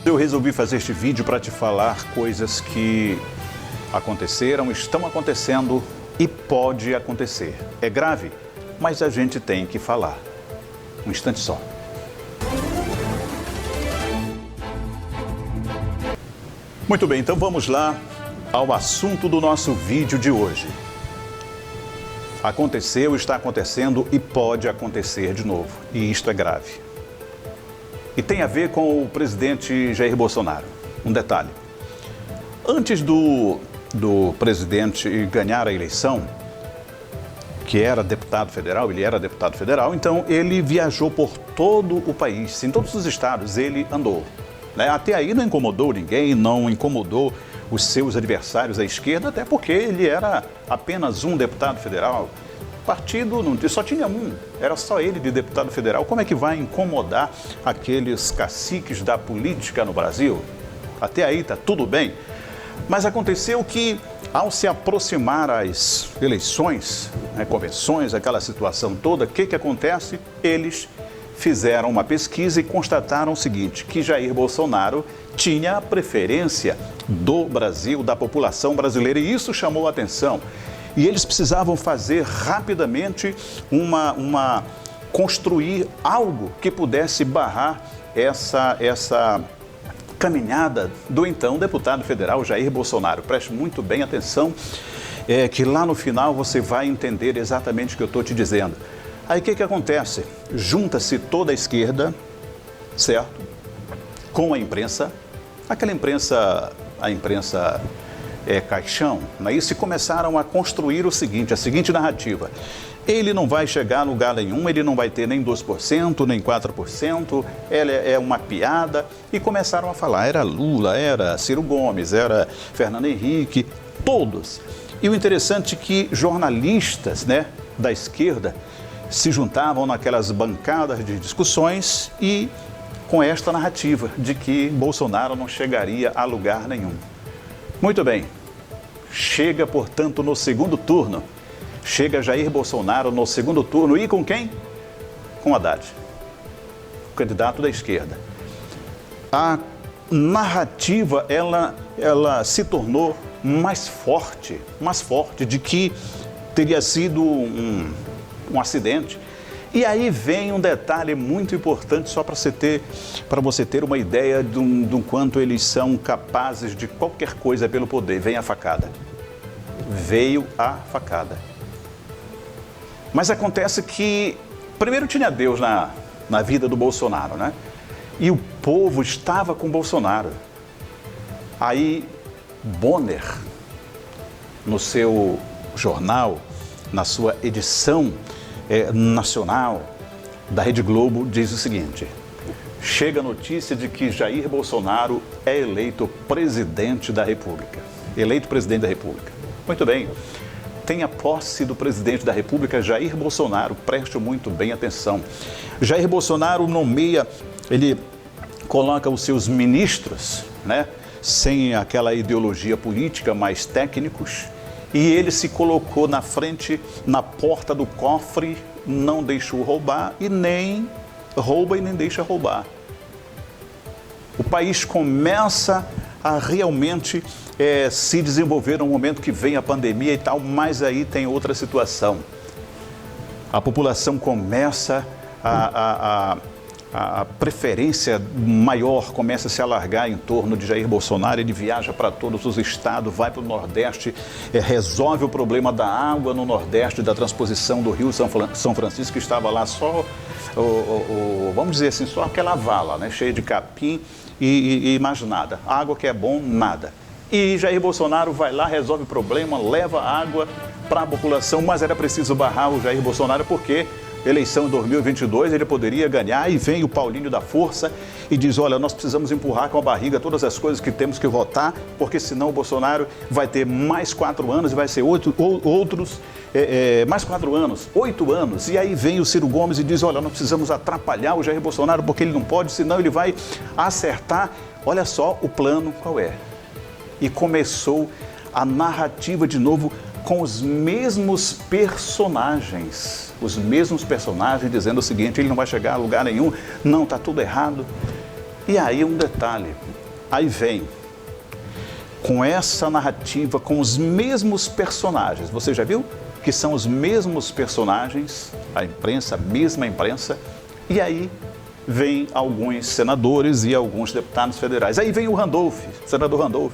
Eu resolvi fazer este vídeo para te falar coisas que aconteceram, estão acontecendo e pode acontecer. É grave, mas a gente tem que falar. Um instante só. Muito bem, então vamos lá ao assunto do nosso vídeo de hoje. Aconteceu, está acontecendo e pode acontecer de novo. E isto é grave. E tem a ver com o presidente Jair Bolsonaro. Um detalhe. Antes do presidente ganhar a eleição, que era deputado federal, ele era deputado federal, então ele viajou por todo o país, em todos os estados ele andou. Até aí não incomodou ninguém, não incomodou os seus adversários à esquerda, até porque ele era apenas um deputado federal. Partido só tinha um, era só ele de deputado federal. Como é que vai incomodar aqueles caciques da política no Brasil? Até aí está tudo bem. Mas aconteceu que, ao se aproximar as eleições, convenções, aquela situação toda, o que acontece? Eles fizeram uma pesquisa e constataram o seguinte, que Jair Bolsonaro tinha a preferência do Brasil, da população brasileira, e isso chamou a atenção. E eles precisavam fazer rapidamente construir algo que pudesse barrar essa caminhada do então deputado federal Jair Bolsonaro. Preste muito bem atenção, que lá no final você vai entender exatamente o que eu estou te dizendo. Aí o que acontece? Junta-se toda a esquerda, certo? Com a imprensa, aquela imprensa, a imprensa caixão, não é isso? E começaram a construir a seguinte narrativa. Ele não vai chegar a lugar nenhum, ele não vai ter nem 2%, nem 4%, ela é uma piada. E começaram a falar, era Lula, era Ciro Gomes, era Fernando Henrique, todos. E o interessante é que jornalistas, da esquerda se juntavam naquelas bancadas de discussões e com esta narrativa de que Bolsonaro não chegaria a lugar nenhum. Muito bem, chega, portanto, no segundo turno. Chega Jair Bolsonaro no segundo turno e com quem? Com Haddad, o candidato da esquerda. A narrativa, ela se tornou mais forte de que teria sido um acidente. E aí vem um detalhe muito importante, só para você ter uma ideia do quanto eles são capazes de qualquer coisa pelo poder. Vem a facada. Veio a facada. Mas acontece que, primeiro tinha Deus na vida do Bolsonaro, E o povo estava com Bolsonaro. Aí Bonner, no seu jornal, na sua edição nacional da Rede Globo, diz o seguinte: chega a notícia de que Jair Bolsonaro é eleito presidente da República. Eleito presidente da República. Muito bem. Tem a posse do presidente da República, Jair Bolsonaro. Preste muito bem atenção. Jair Bolsonaro nomeia, ele coloca os seus ministros, sem aquela ideologia política, mais técnicos. E ele se colocou na frente, na porta do cofre, não deixou roubar e nem rouba e nem deixa roubar. O país começa a realmente se desenvolver no momento que vem a pandemia e tal, mas aí tem outra situação. A população começa a preferência maior começa a se alargar em torno de Jair Bolsonaro. Ele viaja para todos os estados, vai para o Nordeste, resolve o problema da água no Nordeste, da transposição do Rio São Francisco, que estava lá só, vamos dizer assim, só aquela vala, cheia de capim e mais nada. A água que é bom, nada. E Jair Bolsonaro vai lá, resolve o problema, leva água para a população, mas era preciso barrar o Jair Bolsonaro porque eleição em 2022 ele poderia ganhar, e vem o Paulinho da Força e diz, olha, nós precisamos empurrar com a barriga todas as coisas que temos que votar, porque senão o Bolsonaro vai ter mais 4 anos e vai ser mais 4 anos, 8 anos. E aí vem o Ciro Gomes e diz, olha, nós precisamos atrapalhar o Jair Bolsonaro porque ele não pode, senão ele vai acertar. Olha só o plano qual é. E começou a narrativa de novo com os mesmos personagens dizendo o seguinte, ele não vai chegar a lugar nenhum, não, está tudo errado. E aí um detalhe, aí vem com essa narrativa, com os mesmos personagens. Você já viu que são os mesmos personagens, a imprensa, a mesma imprensa, e aí vem alguns senadores e alguns deputados federais. Aí vem o Randolph, senador Randolph,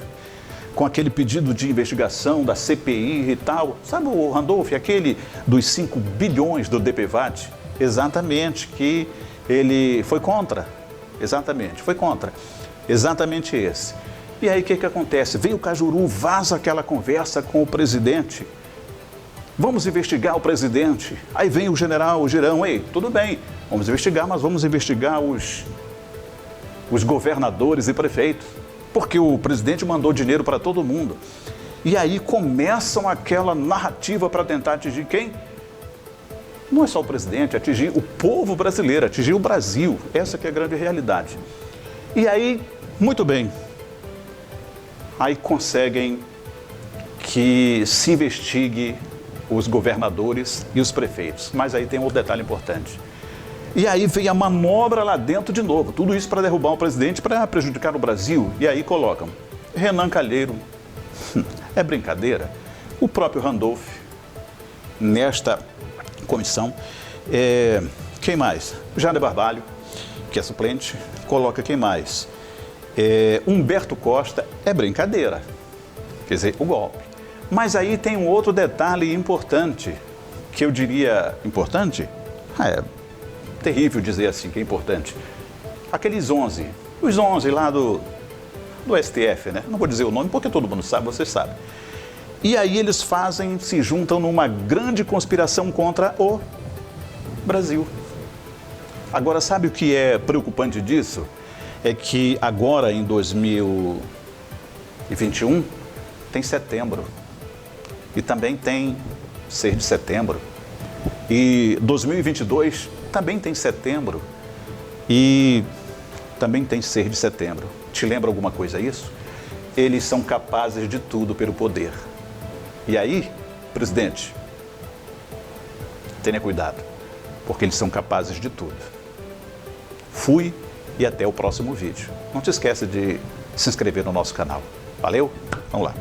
com aquele pedido de investigação da CPI e tal. Sabe o Randolph, aquele dos 5 bilhões do DPVAT? Exatamente, que ele foi contra. Exatamente, foi contra. Exatamente esse. E aí o que acontece? Vem o Cajuru, vaza aquela conversa com o presidente. Vamos investigar o presidente. Aí vem o general Girão. Ei, tudo bem, vamos investigar, mas vamos investigar os governadores e prefeitos. Porque o presidente mandou dinheiro para todo mundo. E aí começam aquela narrativa para tentar atingir quem? Não é só o presidente, atingir o povo brasileiro, atingir o Brasil. Essa que é a grande realidade. E aí, muito bem, aí conseguem que se investigue os governadores e os prefeitos. Mas aí tem um outro detalhe importante. E aí vem a manobra lá dentro de novo. Tudo isso para derrubar o presidente, para prejudicar o Brasil. E aí colocam Renan Calheiro. É brincadeira. O próprio Randolph, nesta comissão. Quem mais? Jader Barbalho, que é suplente. Coloca quem mais? Humberto Costa. É brincadeira. Quer dizer, o golpe. Mas aí tem um outro detalhe importante, que eu diria importante? É terrível dizer assim que é importante. Aqueles 11, os 11 lá do STF, né? Não vou dizer o nome porque todo mundo sabe, você sabe. E aí eles se juntam numa grande conspiração contra o Brasil. Agora, sabe o que é preocupante disso? É que agora em 2021 tem setembro. E também tem 6 de setembro. E 2022 também tem setembro. E também tem 6 de setembro. Te lembra alguma coisa isso? Eles são capazes de tudo pelo poder. E aí, presidente, tenha cuidado, porque eles são capazes de tudo. Fui e até o próximo vídeo. Não te esqueça de se inscrever no nosso canal. Valeu? Vamos lá.